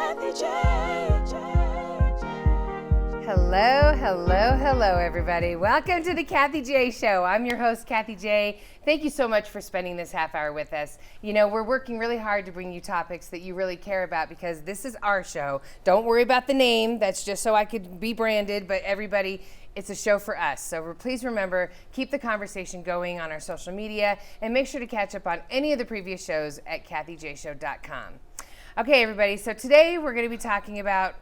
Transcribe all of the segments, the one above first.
Kathie J. Hello, everybody. Welcome to the Kathie J Show. I'm your host, Kathie J. Thank you so much for spending this half hour with us. You know, we're working really hard to bring you topics that you really care about because this is our show. Don't worry about the name. That's just so I could be branded, but everybody, it's a show for us. So please remember, keep the conversation going on our social media and make sure to catch up on any of the previous shows at KathieJShow.com. Okay, everybody, so today we're going to be talking about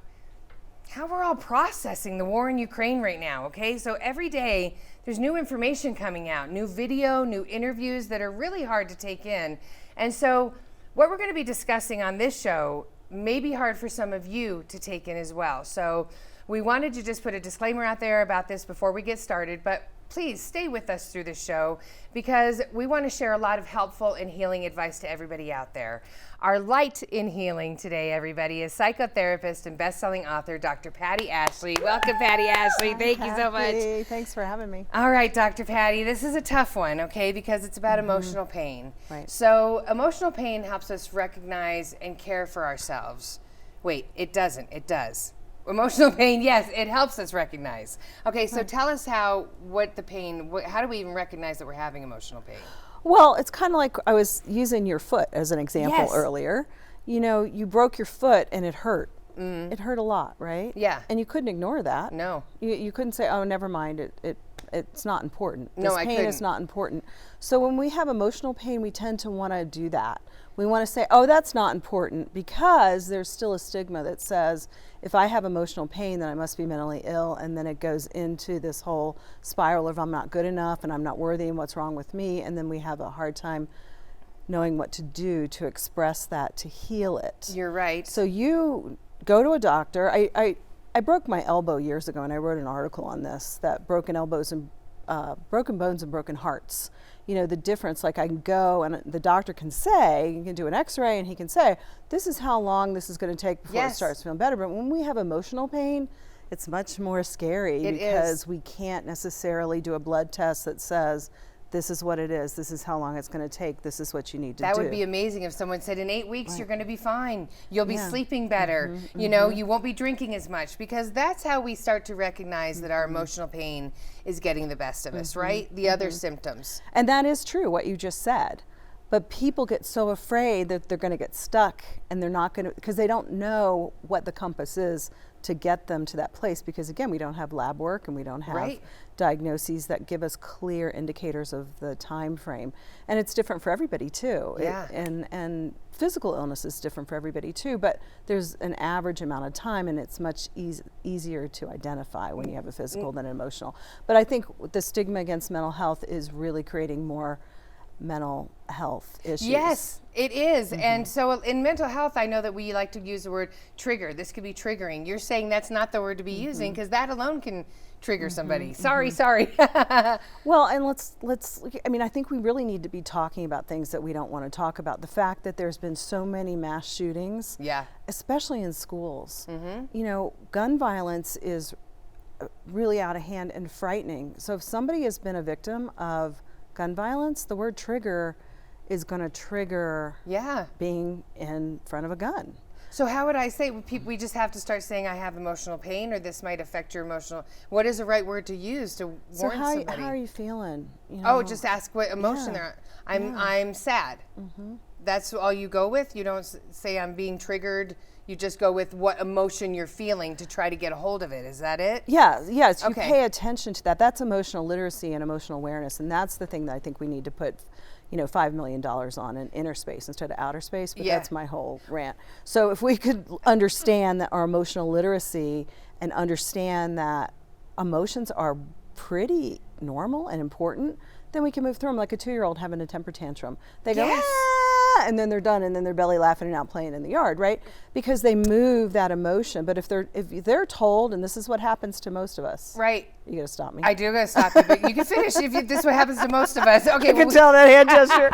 how we're all processing the war in Ukraine right now, okay? So every day there's new information coming out, new video, new interviews that are really hard to take in. And so what we're going to be discussing on this show may be hard for some of you to take in as well. So we wanted to just put a disclaimer out there about this before we get started, but please stay with us through this show because we want to share a lot of helpful and healing advice to everybody out there. Our light in healing today, everybody, is psychotherapist and best-selling author, Dr. Patti Ashely. Welcome, Patti Ashely. Thank you so much. Thanks for having me. All right, Dr. Patti, this is a tough one, okay, because it's about emotional pain. Right. So emotional pain helps us recognize and care for ourselves. Wait, it doesn't. It does. Emotional pain, yes, it helps us recognize. Okay, so tell us how do we even recognize that we're having emotional pain? Well, it's kind of like I was using your foot as an example Yes. earlier. You know, you broke your foot and it hurt. It hurt a lot, right? Yeah. And you couldn't ignore that. No. You couldn't say, oh, never mind, it's not important. No, This I pain couldn't. is not important. So when we have emotional pain, we tend to want to do that. We want to say, oh, that's not important, because there's still a stigma that says, if I have emotional pain, then I must be mentally ill. And then it goes into this whole spiral of I'm not good enough and I'm not worthy and what's wrong with me. And then we have a hard time knowing what to do to express that, to heal it. You're right. So you go to a doctor. I broke my elbow years ago, and I wrote an article on this, that broken elbows and broken bones and broken hearts. You know, the difference, like I can go and the doctor can say, you can do an x-ray and he can say, this is how long this is going to take before it starts feeling better. But when we have emotional pain, it's much more scary because we can't necessarily do a blood test that says, this is what it is, this is how long it's going to take, this is what you need to do. That would be amazing if someone said in 8 weeks you're going to be fine. You'll be sleeping better. You know, you won't be drinking as much, because that's how we start to recognize that our emotional pain is getting the best of us, right? The other symptoms. And that is true, what you just said. But people get so afraid that they're going to get stuck, and they're not going to, because they don't know what the compass is to get them to that place. Because again, we don't have lab work and we don't have diagnoses that give us clear indicators of the time frame. And it's different for everybody too. Yeah. And physical illness is different for everybody too, but there's an average amount of time, and it's much easier to identify when you have a physical than an emotional. But I think the stigma against mental health is really creating more mental health issues. Yes, it is. And so in mental health, I know that we like to use the word trigger. This could be triggering. You're saying that's not the word to be using, because that alone can trigger somebody. Sorry. Well, and let's I mean, I think we really need to be talking about things that we don't want to talk about. The fact that there's been so many mass shootings, especially in schools. You know, gun violence is really out of hand and frightening. So if somebody has been a victim of gun violence, the word trigger is going to trigger being in front of a gun. So how would I say, we just have to start saying I have emotional pain, or this might affect your emotional, what is the right word to use to warn somebody? How are you feeling? You know? Oh, just ask what emotion they're on. I'm sad. That's all you go with? You don't say I'm being triggered. You just go with what emotion you're feeling to try to get a hold of it. Is that it? Yes. You pay attention to that. That's emotional literacy and emotional awareness. And that's the thing that I think we need to put, $5 million on in inner space instead of outer space. But that's my whole rant. So if we could understand that our emotional literacy and understand that emotions are pretty normal and important, then we can move through them like a 2-year-old having a temper tantrum. They go, and then they're done, and then they're belly laughing and out playing in the yard, right? Because they move that emotion. But if they're told, and this is what happens to most of us, right? You gotta stop me. I do gotta stop you, but you can finish if this is what happens to most of us. Okay, I can tell that hand gesture.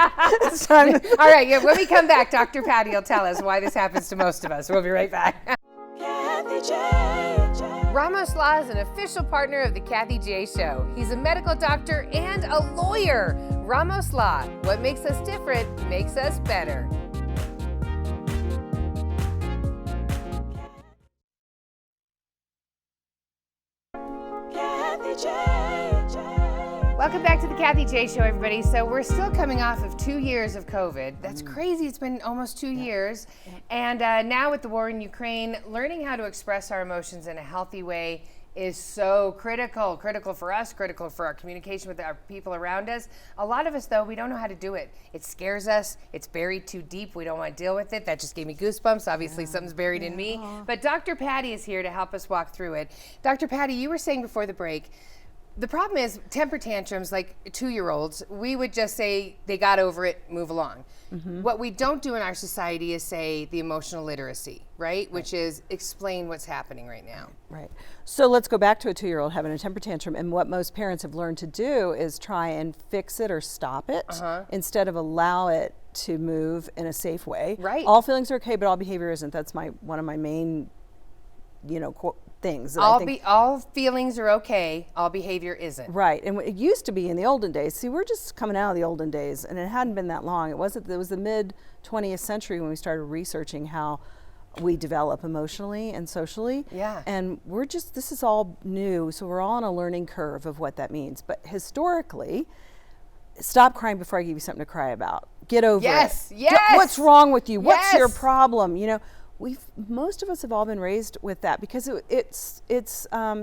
It's time. All right, when we come back, Dr. Patti will tell us why this happens to most of us. We'll be right back. Kathie J. Ramos Law is an official partner of the Kathie J Show. He's a medical doctor and a lawyer. Ramos Law, what makes us different makes us better. Welcome back to the Kathie J Show, everybody. So we're still coming off of 2 years of COVID. That's crazy. It's been almost 2 years. And now with the war in Ukraine, learning how to express our emotions in a healthy way is so critical. Critical for us, critical for our communication with our people around us. A lot of us, though, we don't know how to do it. It scares us. It's buried too deep. We don't want to deal with it. That just gave me goosebumps. Obviously, something's buried in me. But Dr. Patti is here to help us walk through it. Dr. Patti, you were saying before the break, the problem is temper tantrums, like 2-year-olds, we would just say they got over it, move along. What we don't do in our society is say the emotional literacy, right? Which is explain what's happening right now. Right. So let's go back to a 2-year-old having a temper tantrum. And what most parents have learned to do is try and fix it or stop it instead of allow it to move in a safe way. Right. All feelings are okay, but all behavior isn't. That's one of my main, things. That All feelings are okay, all behavior isn't. Right, and it used to be in the olden days. See, we're just coming out of the olden days, and it hadn't been that long. It was the mid 20th century when we started researching how we develop emotionally and socially. Yeah. And this is all new, so we're all on a learning curve of what that means. But historically, stop crying before I give you something to cry about. Get over it. Yes. What's wrong with you? What's your Yes. problem? Most of us have all been raised with that because it's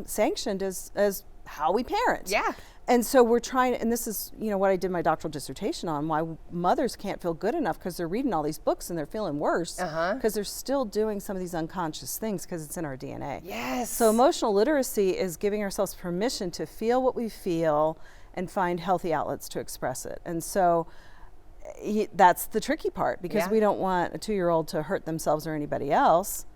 sanctioned as how we parent. Yeah. And so we're trying, and this is what I did my doctoral dissertation on, why mothers can't feel good enough because they're reading all these books and they're feeling worse because they're still doing some of these unconscious things because it's in our DNA. Yes. So emotional literacy is giving ourselves permission to feel what we feel and find healthy outlets to express it. And so that's the tricky part because we don't want a 2-year-old to hurt themselves or anybody else,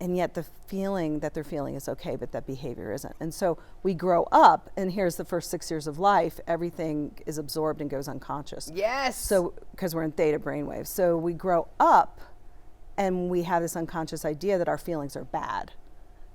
and yet the feeling that they're feeling is okay, but that behavior isn't. And so we grow up, and here's the first 6 years of life, everything is absorbed and goes unconscious. Yes. So, because we're in theta brainwaves. So we grow up and we have this unconscious idea that our feelings are bad.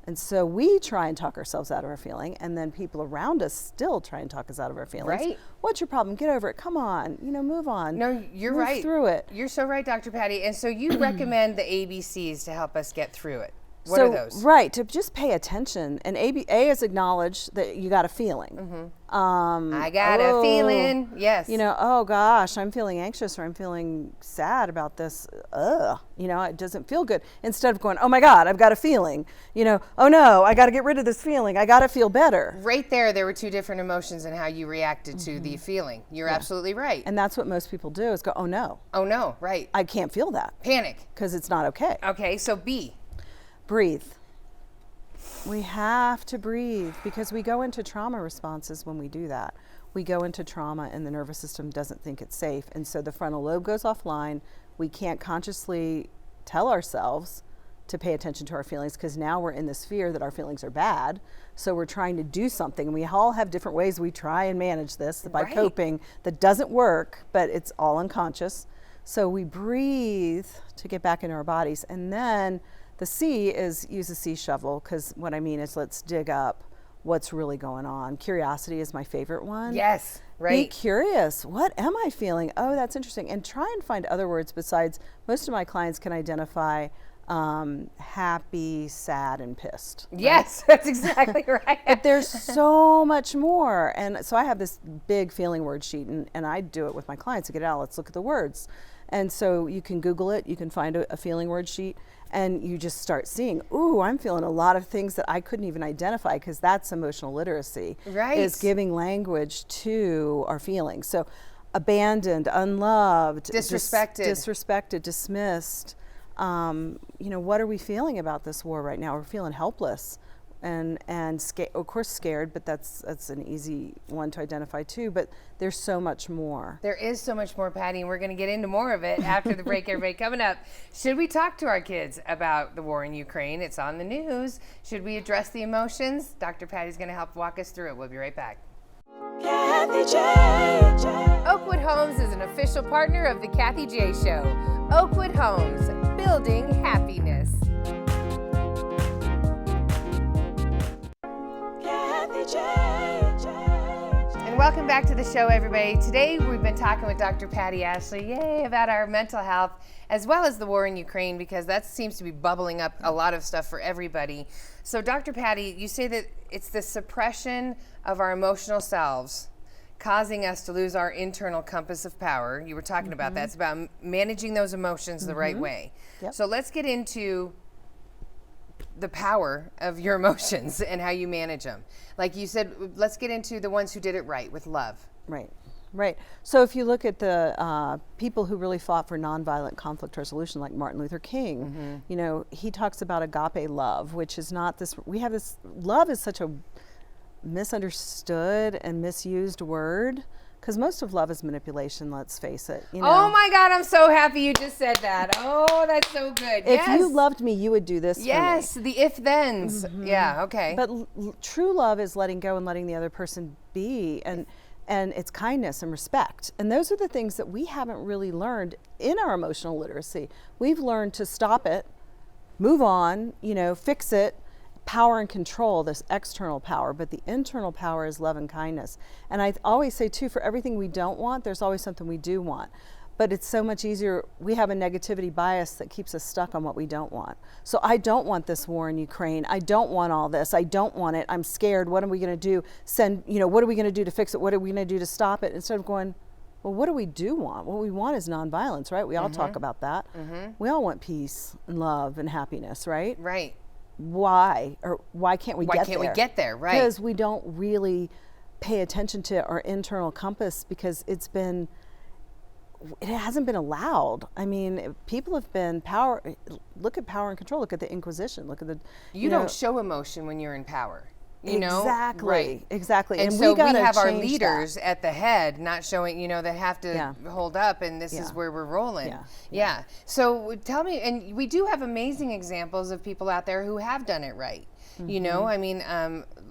And so we try and talk ourselves out of our feeling, and then people around us still try and talk us out of our feelings. Right. What's your problem? Get over it. Come on. Move on. No, you're Move right. through it. You're so right, Dr. Patti. And so you recommend the ABCs to help us get through it. What are those? Right, to just pay attention. And A is acknowledge that you got a feeling. I got a feeling. Yes. Oh gosh, I'm feeling anxious or I'm feeling sad about this. It doesn't feel good. Instead of going, oh my God, I've got a feeling. Oh no, I got to get rid of this feeling. I got to feel better. Right there were two different emotions and how you reacted to the feeling. You're absolutely right. And that's what most people do is go, oh no. Oh no, right. I can't feel that. Panic. Because it's not okay. Okay, so B. Breathe. We have to breathe because we go into trauma responses when we do that. We go into trauma and the nervous system doesn't think it's safe. And so the frontal lobe goes offline. We can't consciously tell ourselves to pay attention to our feelings because now we're in this fear that our feelings are bad. So we're trying to do something. And we all have different ways we try and manage this by coping that doesn't work, but it's all unconscious. So we breathe to get back into our bodies. And then the C is use a sea shovel, because what I mean is let's dig up what's really going on. Curiosity is my favorite one. Yes, right. Be curious. What am I feeling? Oh, that's interesting. And try and find other words besides, most of my clients can identify happy, sad, and pissed. Yes, that's exactly right. But there's so much more. And so I have this big feeling word sheet, and I do it with my clients to get it out. Let's look at the words. And so you can Google it. You can find a feeling word sheet. And you just start seeing, ooh, I'm feeling a lot of things that I couldn't even identify, because that's emotional literacy. Right. Is giving language to our feelings. So abandoned, unloved, disrespected, dismissed. What are we feeling about this war right now? We're feeling helpless and of course scared, but that's an easy one to identify too. But there's so much more. There is so much more, Patti, and we're going to get into more of it after the break. Everybody, coming up, should we talk to our kids about the war in Ukraine? It's on the news. Should we address the emotions? Dr. Patti's going to help walk us through it. We'll be right back. Kathie J. Oakwood Homes is an official partner of the Kathie J Show. Oakwood Homes, building happiness. Welcome back to the show, everybody. Today we've been talking with Dr. Patti Ashely, yay, about our mental health as well as the war in Ukraine, because that seems to be bubbling up a lot of stuff for everybody. So Dr. Patti, you say that it's the suppression of our emotional selves causing us to lose our internal compass of power. You were talking about that. It's about managing those emotions the right way. Yep. So let's get into the power of your emotions and how you manage them. Like you said, let's get into the ones who did it right with love. Right, right. So if you look at the people who really fought for nonviolent conflict resolution, like Martin Luther King, you know, he talks about agape love, which is not this, we have this, love is such a misunderstood and misused word, because most of love is manipulation, let's face it. You know? Oh my God, I'm so happy you just said that. Oh, that's so good. If you loved me, you would do this yes, for me. the if-thens. Yeah, okay. But true love is letting go and letting the other person be, and it's kindness and respect. And those are the things that we haven't really learned in our emotional literacy. We've learned to stop it, move on, you know, fix it, power and control, this external power, but the internal power is love and kindness. And I always say too, for everything we don't want, there's always something we do want. But it's so much easier, we have a negativity bias that keeps us stuck on what we don't want. So I don't want this war in Ukraine. I don't want all this. I don't want it. I'm scared. What are we going to do? What are we going to do to fix it? What are we going to do to stop it? Instead of going, well, what do we do want? What we want is nonviolence, right? We all talk about that. We all want peace and love and happiness, right? Right. Why? Or why can't we get there? Why can't we get there, right? Because we don't really pay attention to our internal compass, because it hasn't been allowed. I mean, people have been look at power and control, look at the Inquisition, look at the... You don't show emotion when you're in power. You know? Exactly. Right. Exactly. And so we have our change leaders that. at the head not showing, you know, that have to hold up, and this is where we're rolling. Yeah. So tell me, and we do have amazing examples of people out there who have done it right. You know, I mean,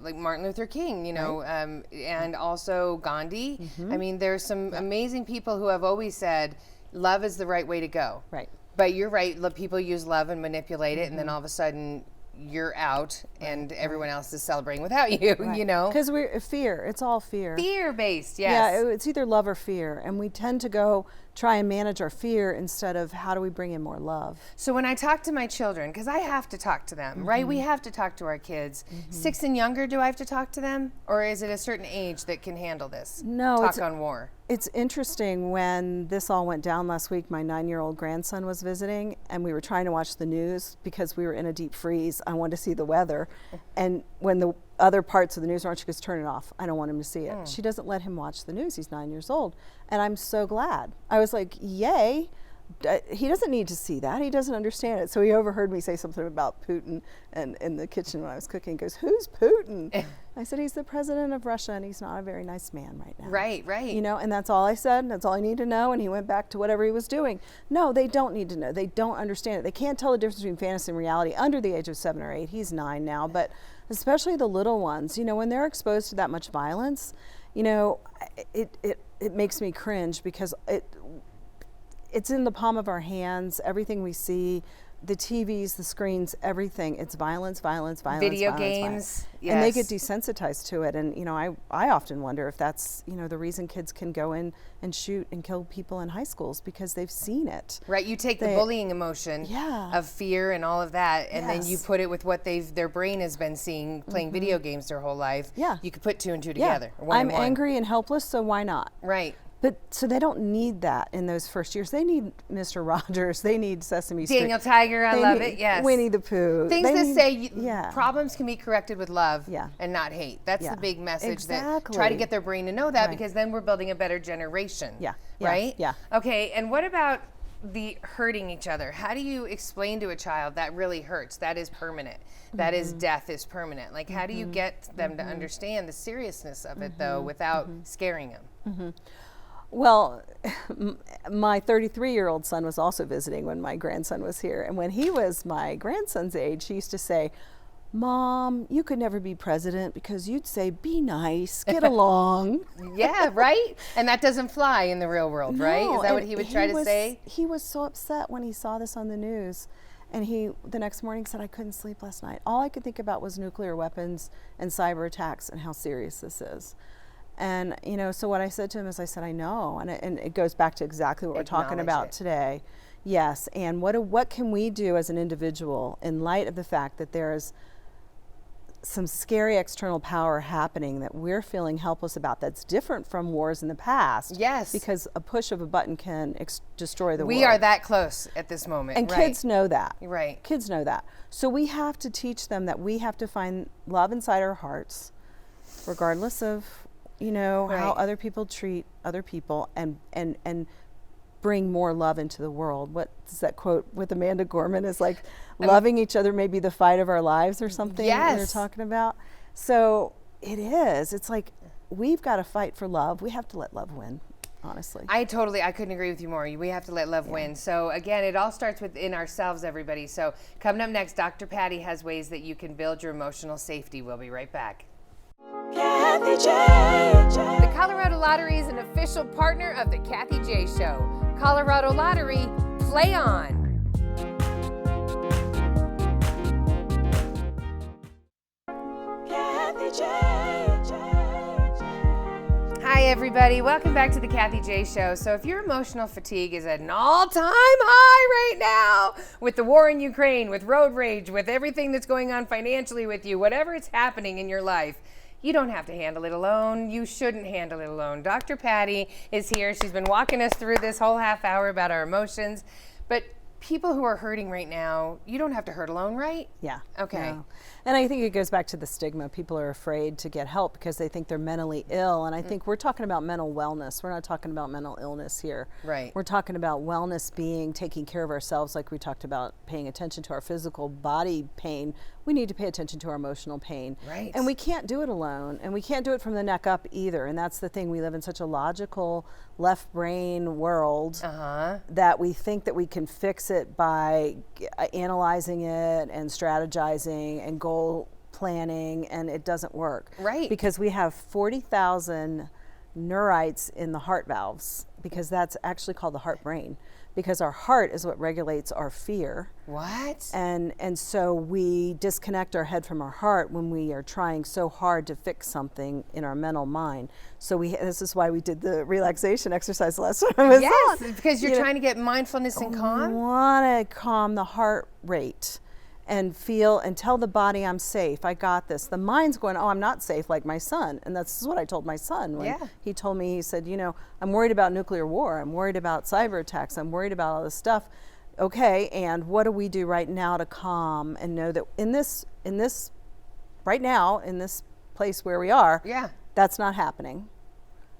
like Martin Luther King, you know, and also Gandhi. I mean, there's some amazing people who have always said, love is the right way to go. Right. But you're right, people use love and manipulate it, and then all of a sudden you're out and everyone else is celebrating without you, you know? Because we're fear. It's all fear. Fear-based, yes. Yeah, it's either love or fear. And we tend to go try and manage our fear instead of how do we bring in more love. So when I talk to my children, because I have to talk to them, right? We have to talk to our kids. 6 and younger, do I have to talk to them? Or is it a certain age that can handle this? No. Talk on war. It's interesting, when this all went down last week, my 9-year-old grandson was visiting, and we were trying to watch the news because we were in a deep freeze. I wanted to see the weather. And when the other parts of the news are on, she goes, turn it off. I don't want him to see it. She doesn't let him watch the news. He's 9 years old. And I'm so glad. I was like, yay. He doesn't need to see that. He doesn't understand it. So he overheard me say something about Putin, and in the kitchen when I was cooking, he goes, who's Putin? I said, he's the president of Russia, and he's not a very nice man right now. Right, right. You know, and that's all I said. That's all I need to know. And he went back to whatever he was doing. No, they don't need to know. They don't understand it. They can't tell the difference between fantasy and reality under the age of 7 or 8. He's 9 now, but especially the little ones, you know, when they're exposed to that much violence, you know, it makes me cringe, because it's in the palm of our hands. Everything we see, the TVs, the screens, everything, it's violence, violence, violence, video violence, games, violence. yes. And they get desensitized to it. And, you know, I often wonder if that's, you know, the reason kids can go in and shoot and kill people in high schools, because they've seen it. Right, you take the bullying emotion of fear and all of that, and then you put it with what their brain has been seeing, playing video games their whole life. Yeah. You could put 2 and 2 together. Yeah. Or 1 I'm and 1. angry and helpless, so why not? Right. But so they don't need that in those first years. They need Mr. Rogers. They need Sesame Street. Daniel Tiger, I love it. Yes. Winnie the Pooh. Things that say problems can be corrected with love Yeah. and not hate. That's the big message. Exactly. That try to get their brain to know that, Right. because then we're building a better generation. Yeah. Right? Yeah. Okay, and what about the hurting each other? How do you explain to a child that really hurts? That is permanent. That is death is permanent. Like, how do you get them to understand the seriousness of it, though, without scaring them? Well, my 33-year-old son was also visiting when my grandson was here. And when he was my grandson's age, he used to say, Mom, you could never be president because you'd say, be nice, get along. Yeah, right? And that doesn't fly in the real world, right? No, Is that what and he would try to say? He was so upset when he saw this on the news. And he, the next morning, said, I couldn't sleep last night. All I could think about was nuclear weapons and cyber attacks and how serious this is. And, so what I said to him is I said, I know. And it goes back to exactly what we're talking about today. Yes. And what can we do as an individual in light of the fact that there is some scary external power happening that we're feeling helpless about, that's different from wars in the past? Yes. Because a push of a button can destroy the world. We are that close at this moment. And kids know that. Right. Kids know that. So we have to teach them that we have to find love inside our hearts, regardless of, how other people treat other people, and bring more love into the world. What's that quote with Amanda Gorman is like, loving each other may be the fight of our lives or something. Yes. They're talking about. So it is. It's like we've got to fight for love. We have to let love win, honestly. I couldn't agree with you more. We have to let love win. So again, it all starts within ourselves, everybody. So coming up next, Dr. Patti has ways that you can build your emotional safety. We'll be right back. Kathie J. The Colorado Lottery is an official partner of the Kathie J Show. Colorado Lottery, play on. Kathie J. Hi everybody, welcome back to the Kathie J Show. So if your emotional fatigue is at an all-time high right now, with the war in Ukraine, with road rage, with everything that's going on financially with you, whatever is happening in your life, you don't have to handle it alone. You shouldn't handle it alone. Dr. Patti is here. She's been walking us through this whole half hour about our emotions. But people who are hurting right now, you don't have to hurt alone, right? Yeah. Okay. No. And I think it goes back to the stigma. People are afraid to get help because they think they're mentally ill. And I think we're talking about mental wellness. We're not talking about mental illness here. Right. We're talking about wellness being taking care of ourselves, like we talked about paying attention to our physical body pain. We need to pay attention to our emotional pain. Right. And we can't do it alone. And we can't do it from the neck up either. And that's the thing. We live in such a logical left brain world that we think that we can fix it by analyzing it and strategizing and goal planning, and it doesn't work. Right. Because we have 40,000 neurites in the heart valves, because that's actually called the heart brain, because our heart is what regulates our fear. What? And so we disconnect our head from our heart when we are trying so hard to fix something in our mental mind. So this is why we did the relaxation exercise last time I was Yes, on. because you're trying to get mindfulness and calm. We want to calm the heart rate and feel and tell the body, I'm safe, I got this. The mind's going, oh, I'm not safe, like my son. And that's what I told my son when he told me, he said, I'm worried about nuclear war, I'm worried about cyber attacks, I'm worried about all this stuff. Okay, and what do we do right now to calm and know that in this right now, in this place where we are, that's not happening.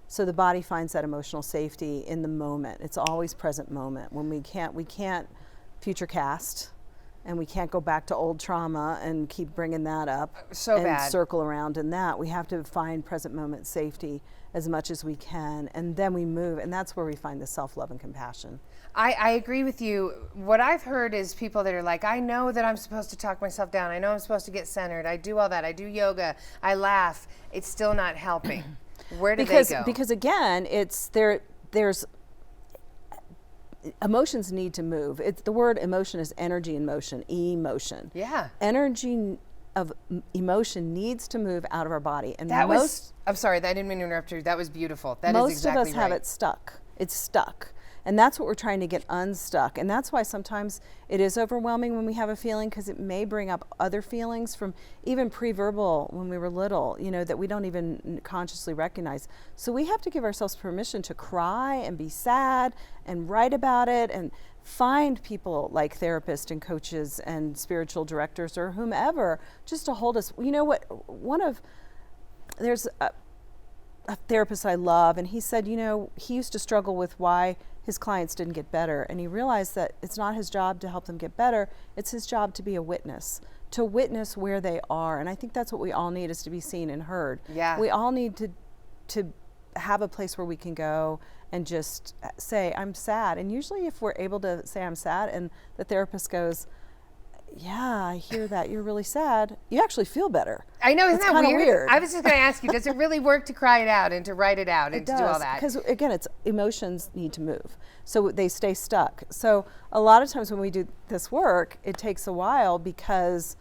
So the body finds that emotional safety in the moment. It's always present moment. When we can't future cast. And we can't go back to old trauma and keep bringing that up circle around in that. We have to find present moment safety as much as we can, and then we move, and that's where we find the self-love and compassion. I agree with you. What I've heard is people that are like, I know that I'm supposed to talk myself down. I know I'm supposed to get centered. I do all that. I do yoga. I laugh. It's still not helping. Where do they go? Because again, there's emotions need to move. The word emotion is energy in motion, emotion. Yeah. Energy of emotion needs to move out of our body. And I'm sorry, I didn't mean to interrupt you. That was beautiful. That is exactly right. Most of us have it stuck. It's stuck. And that's what we're trying to get unstuck. And that's why sometimes it is overwhelming when we have a feeling, because it may bring up other feelings from even pre-verbal when we were little, that we don't even consciously recognize. So we have to give ourselves permission to cry and be sad and write about it and find people like therapists and coaches and spiritual directors or whomever just to hold us. You know what? There's a therapist I love, and he said, he used to struggle with why his clients didn't get better. And he realized that it's not his job to help them get better. It's his job to be a witness, to witness where they are. And I think that's what we all need, is to be seen and heard. Yeah. We all need to have a place where we can go and just say, I'm sad. And usually if we're able to say I'm sad and the therapist goes, yeah, I hear that, you're really sad, you actually feel better. I know, isn't that weird? I was just going to ask you, does it really work to cry it out and to write it out and to do all that? Because again, it's emotions need to move, so they stay stuck. So a lot of times when we do this work, it takes a while because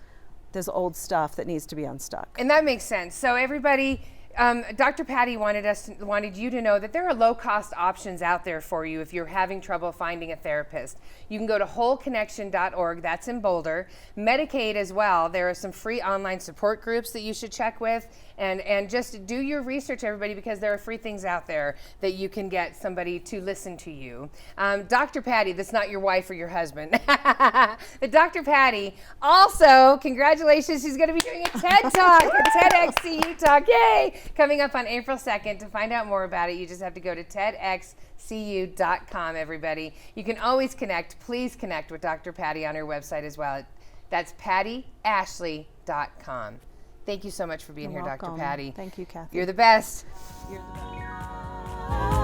there's old stuff that needs to be unstuck. And that makes sense. So everybody, Dr. Patti wanted you to know that there are low-cost options out there for you if you're having trouble finding a therapist. You can go to wholeconnection.org, that's in Boulder. Medicaid as well. There are some free online support groups that you should check with, and just do your research, everybody, because there are free things out there that you can get somebody to listen to you. Dr. Patti, that's not your wife or your husband. But Dr. Patti, also, congratulations, she's going to be doing a TED Talk, a TEDx CU Talk, yay! Coming up on April 2nd. To find out more about it, you just have to go to TEDxCU.com, everybody. You can always connect. Please connect with Dr. Patti on her website as well. That's PattiAshely.com. Thank you so much for being You're here, welcome. Dr. Patti. Thank you, Kathie. You're the best. You're the best.